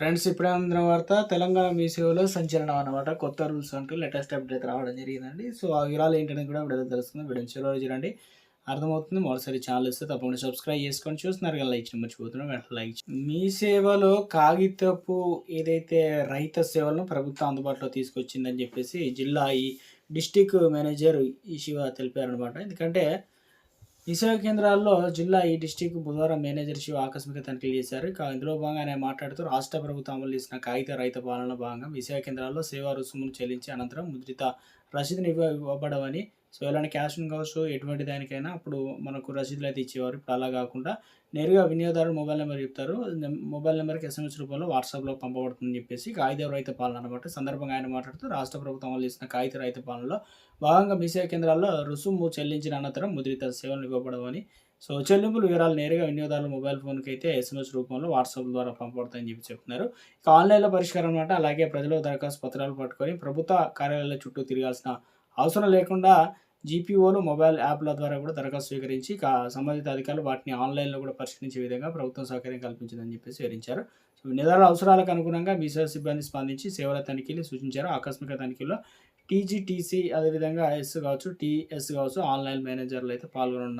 Friends ఇప్పుడే అందిన వార్త తెలంగాణ మీ సేవలో సంచలనం అన్నమాట. కొత్త రూల్స్ అంటూ లేటెస్ట్ అప్డేట్ రావడం జరిగిందండి. సో, ఆ వివరాలు ఏంటనేది కూడా వీడియోలో తెలుస్తుంది. వీడియోని చివరి వరకు చూడండి. అర్థమవుతుంది. మొదటిసారి ఛానల్ వస్తే తప్పకుండా సబ్స్క్రైబ్ చేసుకొని చూస్తున్నారు కదా, లైక్ చేయడం మర్చిపోతున్నాం. వెంటనే లైక్ మీ సేవలో కాగితపు ఏదైతే రైతు సేవలను ప్రభుత్వం అందుబాటులో తీసుకొచ్చిందని చెప్పేసి జిల్లా డిస్టిక్ మేనేజర్ ఈ శివ తెలిపారనమాట. ఎందుకంటే ఈ సేవా కేంద్రాల్లో జిల్లా డిస్టిక్ బుధవారం మేనేజర్ శివ ఆకస్మిక తనిఖీలు చేశారు. ఇందులో భాగంగా ఆయన మాట్లాడుతూ రాష్ట్ర ప్రభుత్వం అమలు చేసిన కాగిత రైతు పాలనలో భాగంగా ఈ సేవా కేంద్రాల్లో సేవా రుసుమును చెల్లించి అనంతరం ముద్రిత రసీదుని ఇవ్వబడవని. సో ఎలాంటి క్యాష్ కావచ్చు ఎటువంటి దానికైనా అప్పుడు మనకు రసీదులు అయితే ఇచ్చేవారు. ఇప్పుడు అలా కాకుండా నేరుగా వినియోగదారుడు మొబైల్ నెంబర్ చెప్తారు. మొబైల్ నెంబర్కి ఎస్ఎంఎస్ రూపంలో వాట్సాప్లో పంపబడుతుందని చెప్పేసి కాగిత రైతు పాలన అనమాట. సందర్భంగా ఆయన మాట్లాడుతూ రాష్ట్ర ప్రభుత్వం అమలు చేసిన కాగిత రైతు పాలనలో భాగంగా మీ సేవా కేంద్రాల్లో రుసుము చెల్లించిన అనంతరం ముద్రిత సేవలు ఇవ్వబడవని. సో చెల్లింపుల వివరాలు నేరుగా వినియోగదారుల మొబైల్ ఫోన్కి అయితే ఎస్ఎంఎస్ రూపంలో వాట్సాప్ ద్వారా పంపబడతాయని చెప్పి చెప్తున్నారు. ఇక ఆన్లైన్లో పరిష్కారం అనమాట. అలాగే ప్రజలు దరఖాస్తు పత్రాలు పట్టుకొని ప్రభుత్వ కార్యాలయాల చుట్టూ తిరగాల్సిన అవసరం లేకుండా జీపీఓలు మొబైల్ యాప్ల ద్వారా కూడా దరఖాస్తు స్వీకరించి సంబంధిత అధికారులు వాటిని ఆన్లైన్లో కూడా పరిష్కరించే విధంగా ప్రభుత్వం సౌకర్యం కల్పించిందని చెప్పేసి వివరించారు. సో వినియోగదారుల అవసరాలకు అనుగుణంగా మీ సేవ సిబ్బంది స్పందించి సేవల తనిఖీలు సూచించారు. ఆకస్మిక తనిఖీల్లో టీజీటీసీ అదేవిధంగా ఎస్ కావచ్చు, టీఎస్ కావచ్చు ఆన్లైన్ మేనేజర్లు అయితే పాల్గొనున్నారు.